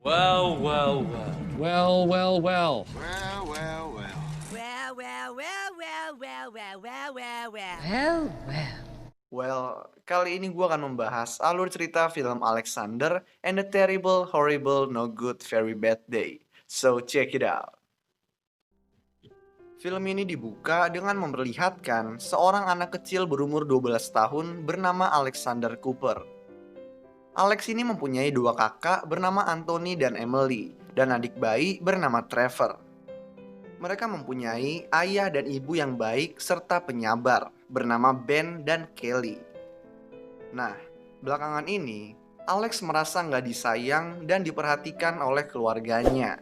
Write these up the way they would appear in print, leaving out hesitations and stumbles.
Well, well, well. Well, well, well. Well, well, well. Well, well, well, well, well, well, well, well, well. Well, well. Well, kali ini gue akan membahas alur cerita film Alexander and the Terrible, Horrible, No Good, Very Bad Day. So, check it out. Film ini dibuka dengan memperlihatkan seorang anak kecil berumur 12 tahun bernama Alexander Cooper. Alex ini mempunyai dua kakak bernama Anthony dan Emily, dan adik bayi bernama Trevor. Mereka mempunyai ayah dan ibu yang baik serta penyabar bernama Ben dan Kelly. Nah, belakangan ini Alex merasa nggak disayang dan diperhatikan oleh keluarganya.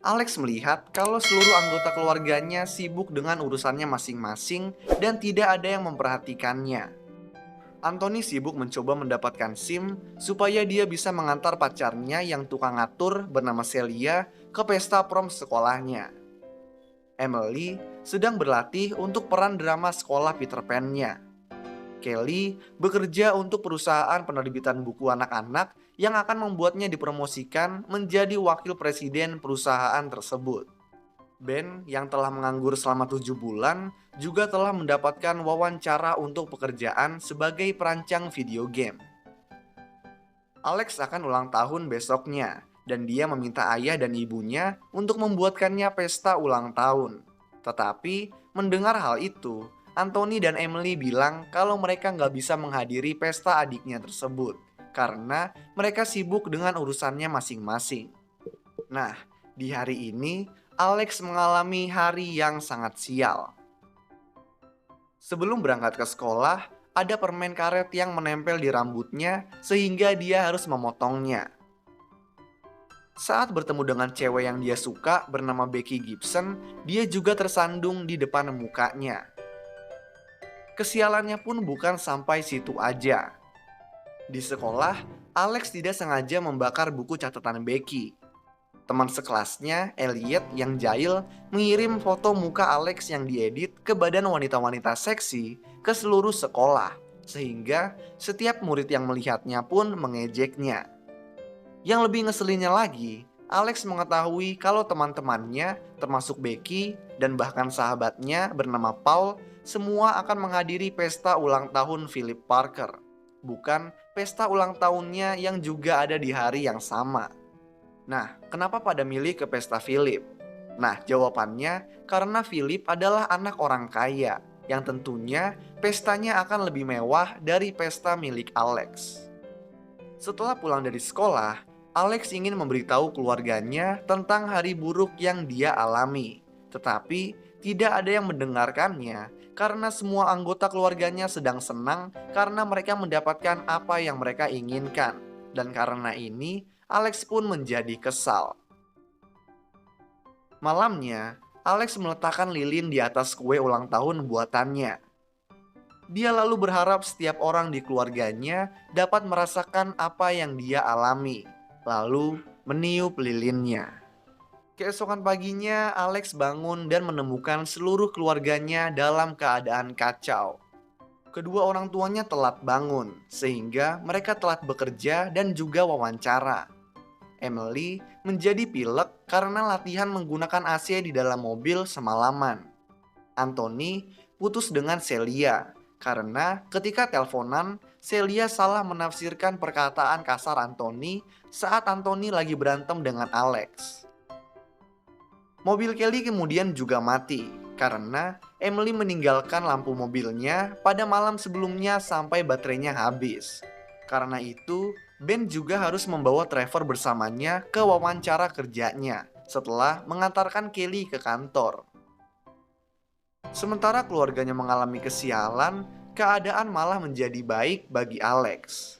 Alex melihat kalau seluruh anggota keluarganya sibuk dengan urusannya masing-masing dan tidak ada yang memperhatikannya. Anthony sibuk mencoba mendapatkan SIM supaya dia bisa mengantar pacarnya yang tukang ngatur bernama Celia ke pesta prom sekolahnya. Emily sedang berlatih untuk peran drama sekolah Peter Pan-nya. Kelly bekerja untuk perusahaan penerbitan buku anak-anak yang akan membuatnya dipromosikan menjadi wakil presiden perusahaan tersebut. Ben yang telah menganggur selama 7 bulan juga telah mendapatkan wawancara untuk pekerjaan sebagai perancang video game. Alex akan ulang tahun besoknya dan dia meminta ayah dan ibunya untuk membuatkannya pesta ulang tahun. Tetapi mendengar hal itu, Anthony dan Emily bilang kalau mereka nggak bisa menghadiri pesta adiknya tersebut karena mereka sibuk dengan urusannya masing-masing. Nah, di hari ini Alex mengalami hari yang sangat sial. Sebelum berangkat ke sekolah, ada permen karet yang menempel di rambutnya sehingga dia harus memotongnya. Saat bertemu dengan cewek yang dia suka bernama Becky Gibson, dia juga tersandung di depan mukanya. Kesialannya pun bukan sampai situ aja. Di sekolah, Alex tidak sengaja membakar buku catatan Becky. Teman sekelasnya, Elliot yang jahil, mengirim foto muka Alex yang diedit ke badan wanita-wanita seksi ke seluruh sekolah, sehingga setiap murid yang melihatnya pun mengejeknya. Yang lebih ngeselinnya lagi, Alex mengetahui kalau teman-temannya, termasuk Becky dan bahkan sahabatnya bernama Paul, semua akan menghadiri pesta ulang tahun Philip Parker, bukan pesta ulang tahunnya yang juga ada di hari yang sama. Nah, kenapa pada milih ke pesta Philip? Nah, jawabannya karena Philip adalah anak orang kaya, yang tentunya pestanya akan lebih mewah dari pesta milik Alex. Setelah pulang dari sekolah, Alex ingin memberitahu keluarganya tentang hari buruk yang dia alami. Tetapi tidak ada yang mendengarkannya karena semua anggota keluarganya sedang senang karena mereka mendapatkan apa yang mereka inginkan. Dan karena ini, Alex pun menjadi kesal. Malamnya, Alex meletakkan lilin di atas kue ulang tahun buatannya. Dia lalu berharap setiap orang di keluarganya dapat merasakan apa yang dia alami, lalu meniup lilinnya. Keesokan paginya, Alex bangun dan menemukan seluruh keluarganya dalam keadaan kacau. Kedua orang tuanya telat bangun, sehingga mereka telat bekerja dan juga wawancara. Emily menjadi pilek karena latihan menggunakan AC di dalam mobil semalaman. Anthony putus dengan Celia karena ketika teleponan, Celia salah menafsirkan perkataan kasar Anthony saat Anthony lagi berantem dengan Alex. Mobil Kelly kemudian juga mati karena Emily meninggalkan lampu mobilnya pada malam sebelumnya sampai baterainya habis. Karena itu, Ben juga harus membawa Trevor bersamanya ke wawancara kerjanya setelah mengantarkan Kelly ke kantor. Sementara keluarganya mengalami kesialan, keadaan malah menjadi baik bagi Alex.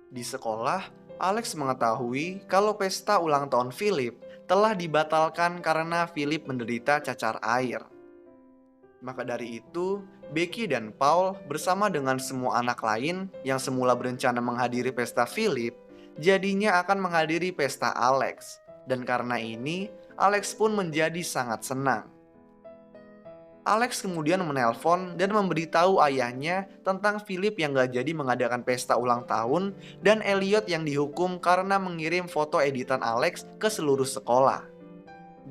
Di sekolah, Alex mengetahui kalau pesta ulang tahun Philip telah dibatalkan karena Philip menderita cacar air. Maka dari itu, Becky dan Paul bersama dengan semua anak lain yang semula berencana menghadiri pesta Philip, jadinya akan menghadiri pesta Alex. Dan karena ini, Alex pun menjadi sangat senang. Alex kemudian menelpon dan memberitahu ayahnya tentang Philip yang gak jadi mengadakan pesta ulang tahun dan Elliot yang dihukum karena mengirim foto editan Alex ke seluruh sekolah.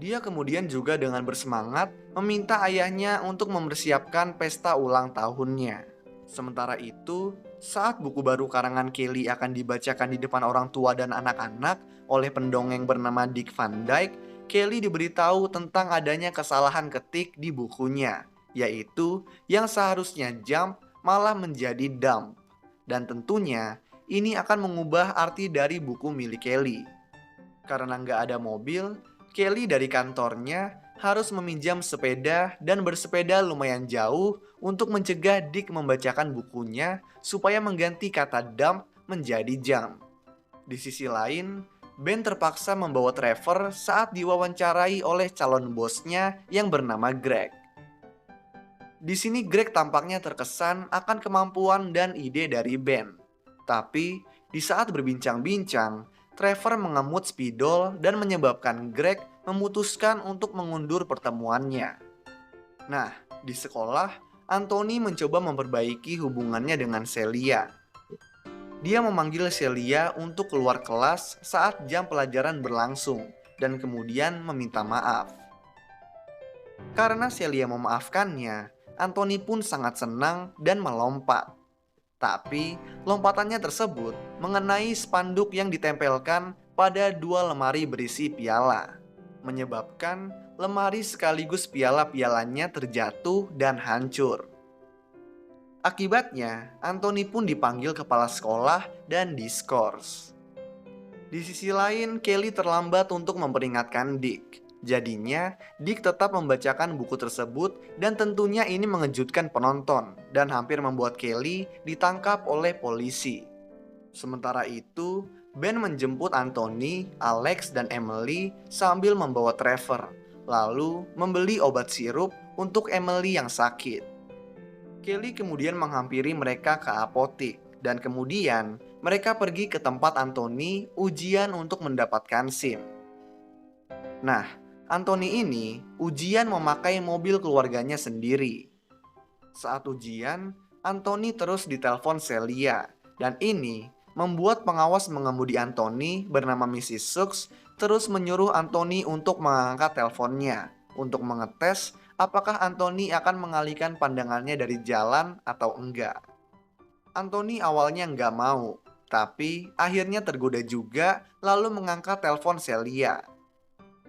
Dia kemudian juga dengan bersemangat meminta ayahnya untuk mempersiapkan pesta ulang tahunnya. Sementara itu, saat buku baru karangan Kelly akan dibacakan di depan orang tua dan anak-anak oleh pendongeng bernama Dick Van Dyke, Kelly diberitahu tentang adanya kesalahan ketik di bukunya, yaitu yang seharusnya jump malah menjadi dump. Dan tentunya ini akan mengubah arti dari buku milik Kelly. Karena nggak ada mobil, Kelly dari kantornya harus meminjam sepeda dan bersepeda lumayan jauh untuk mencegah Dick membacakan bukunya supaya mengganti kata dump menjadi jump. Di sisi lain, Ben terpaksa membawa Trevor saat diwawancarai oleh calon bosnya yang bernama Greg. Di sini Greg tampaknya terkesan akan kemampuan dan ide dari Ben. Tapi di saat berbincang-bincang, Trevor mengemut spidol dan menyebabkan Greg memutuskan untuk mengundur pertemuannya. Nah, di sekolah, Anthony mencoba memperbaiki hubungannya dengan Celia. Dia memanggil Celia untuk keluar kelas saat jam pelajaran berlangsung dan kemudian meminta maaf. Karena Celia memaafkannya, Anthony pun sangat senang dan melompat. Tapi, lompatannya tersebut mengenai spanduk yang ditempelkan pada dua lemari berisi piala, menyebabkan lemari sekaligus piala-pialanya terjatuh dan hancur. Akibatnya, Anthony pun dipanggil kepala sekolah dan diskors. Di sisi lain, Kelly terlambat untuk memperingatkan Dick. Jadinya, Dick tetap membacakan buku tersebut dan tentunya ini mengejutkan penonton dan hampir membuat Kelly ditangkap oleh polisi. Sementara itu, Ben menjemput Anthony, Alex, dan Emily sambil membawa Trevor, lalu membeli obat sirup untuk Emily yang sakit. Kelly kemudian menghampiri mereka ke apotik dan kemudian mereka pergi ke tempat Anthony ujian untuk mendapatkan SIM. Nah, Anthony ini ujian memakai mobil keluarganya sendiri. Saat ujian, Anthony terus ditelepon Celia dan ini membuat pengawas mengemudi Anthony bernama Mrs. Suggs terus menyuruh Anthony untuk mengangkat teleponnya untuk mengetes apakah Anthony akan mengalihkan pandangannya dari jalan atau enggak. Anthony awalnya nggak mau, tapi akhirnya tergoda juga lalu mengangkat telepon Celia.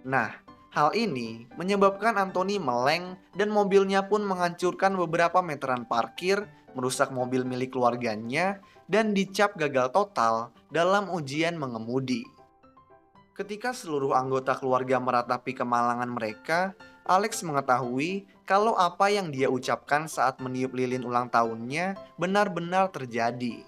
Nah, hal ini menyebabkan Anthony meleng dan mobilnya pun menghancurkan beberapa meteran parkir, merusak mobil milik keluarganya, dan dicap gagal total dalam ujian mengemudi. Ketika seluruh anggota keluarga meratapi kemalangan mereka, Alex mengetahui kalau apa yang dia ucapkan saat meniup lilin ulang tahunnya benar-benar terjadi.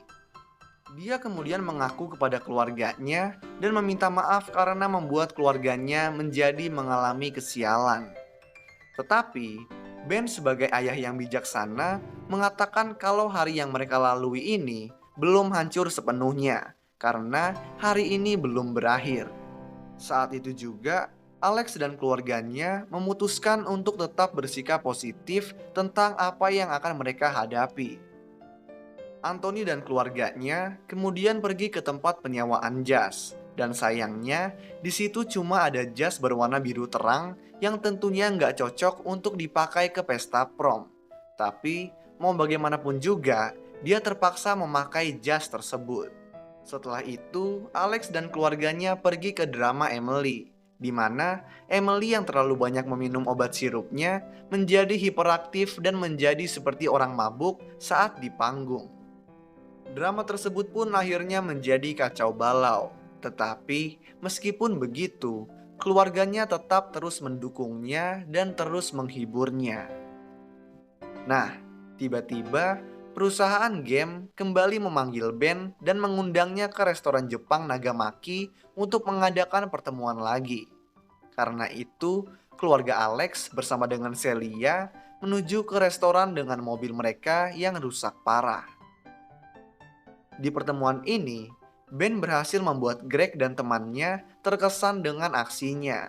Dia kemudian mengaku kepada keluarganya dan meminta maaf karena membuat keluarganya menjadi mengalami kesialan. Tetapi, Ben sebagai ayah yang bijaksana mengatakan kalau hari yang mereka lalui ini belum hancur sepenuhnya karena hari ini belum berakhir. Saat itu juga, Alex dan keluarganya memutuskan untuk tetap bersikap positif tentang apa yang akan mereka hadapi. Anthony dan keluarganya kemudian pergi ke tempat penyewaan jas, dan sayangnya di situ cuma ada jas berwarna biru terang yang tentunya nggak cocok untuk dipakai ke pesta prom. Tapi mau bagaimanapun juga, dia terpaksa memakai jas tersebut. Setelah itu, Alex dan keluarganya pergi ke drama Emily, di mana Emily yang terlalu banyak meminum obat sirupnya menjadi hiperaktif dan menjadi seperti orang mabuk saat di panggung. Drama tersebut pun akhirnya menjadi kacau balau. Tetapi meskipun begitu, keluarganya tetap terus mendukungnya dan terus menghiburnya. Nah, tiba-tiba perusahaan game kembali memanggil Ben dan mengundangnya ke restoran Jepang Nagamaki untuk mengadakan pertemuan lagi. Karena itu, keluarga Alex bersama dengan Celia menuju ke restoran dengan mobil mereka yang rusak parah. Di pertemuan ini, Ben berhasil membuat Greg dan temannya terkesan dengan aksinya.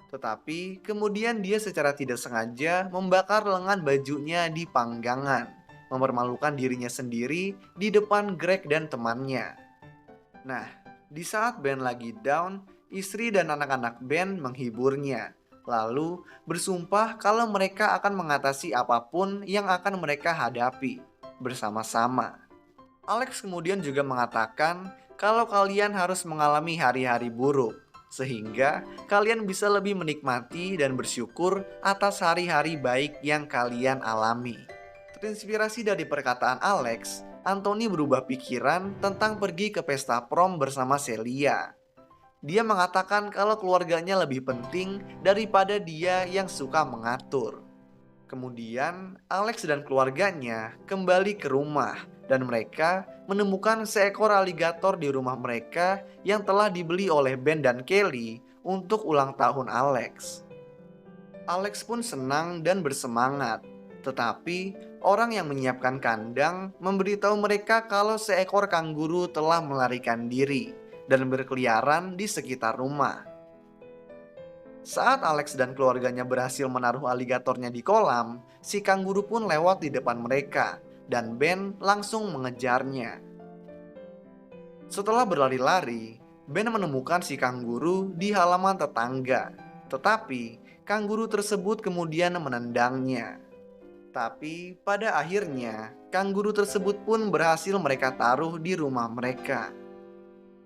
Tetapi kemudian dia secara tidak sengaja membakar lengan bajunya di panggangan, mempermalukan dirinya sendiri di depan Greg dan temannya. Nah, di saat Ben lagi down, istri dan anak-anak Ben menghiburnya, lalu bersumpah kalau mereka akan mengatasi apapun yang akan mereka hadapi bersama-sama. Alex kemudian juga mengatakan kalau kalian harus mengalami hari-hari buruk, sehingga kalian bisa lebih menikmati dan bersyukur atas hari-hari baik yang kalian alami. Terinspirasi dari perkataan Alex, Anthony berubah pikiran tentang pergi ke pesta prom bersama Celia. Dia mengatakan kalau keluarganya lebih penting daripada dia yang suka mengatur. Kemudian, Alex dan keluarganya kembali ke rumah dan mereka menemukan seekor aligator di rumah mereka yang telah dibeli oleh Ben dan Kelly untuk ulang tahun Alex. Alex pun senang dan bersemangat, tetapi orang yang menyiapkan kandang memberitahu mereka kalau seekor kanguru telah melarikan diri dan berkeliaran di sekitar rumah. Saat Alex dan keluarganya berhasil menaruh aligatornya di kolam, si kanguru pun lewat di depan mereka dan Ben langsung mengejarnya. Setelah berlari-lari, Ben menemukan si kanguru di halaman tetangga, tetapi kanguru tersebut kemudian menendangnya. Tapi pada akhirnya, kanguru tersebut pun berhasil mereka taruh di rumah mereka.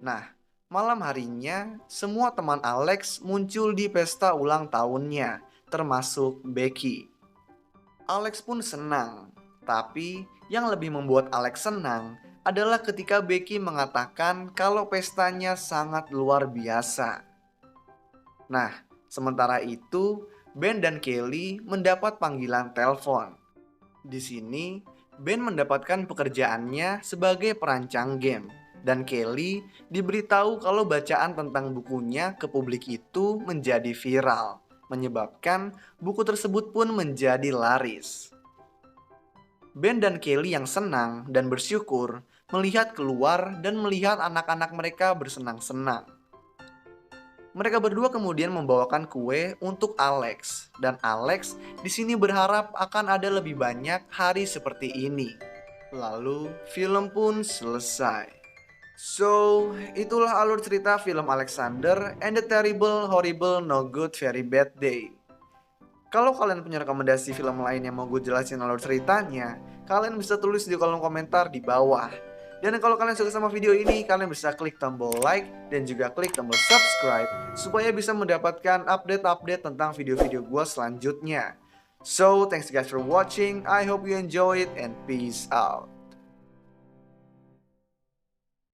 Nah, malam harinya, semua teman Alex muncul di pesta ulang tahunnya, termasuk Becky. Alex pun senang, tapi yang lebih membuat Alex senang adalah ketika Becky mengatakan kalau pestanya sangat luar biasa. Nah, sementara itu, Ben dan Kelly mendapat panggilan telepon. Di sini, Ben mendapatkan pekerjaannya sebagai perancang game. Dan Kelly diberitahu kalau bacaan tentang bukunya ke publik itu menjadi viral, menyebabkan buku tersebut pun menjadi laris. Ben dan Kelly yang senang dan bersyukur melihat keluar dan melihat anak-anak mereka bersenang-senang. Mereka berdua kemudian membawakan kue untuk Alex, dan Alex di sini berharap akan ada lebih banyak hari seperti ini. Lalu film pun selesai. So, itulah alur cerita film Alexander and the Terrible, Horrible, No Good, Very Bad Day. Kalau kalian punya rekomendasi film lain yang mau gue jelasin alur ceritanya, kalian bisa tulis di kolom komentar di bawah. Dan kalau kalian suka sama video ini, kalian bisa klik tombol like dan juga klik tombol subscribe supaya bisa mendapatkan update-update tentang video-video gue selanjutnya. So, thanks guys for watching. I hope you enjoy it and peace out.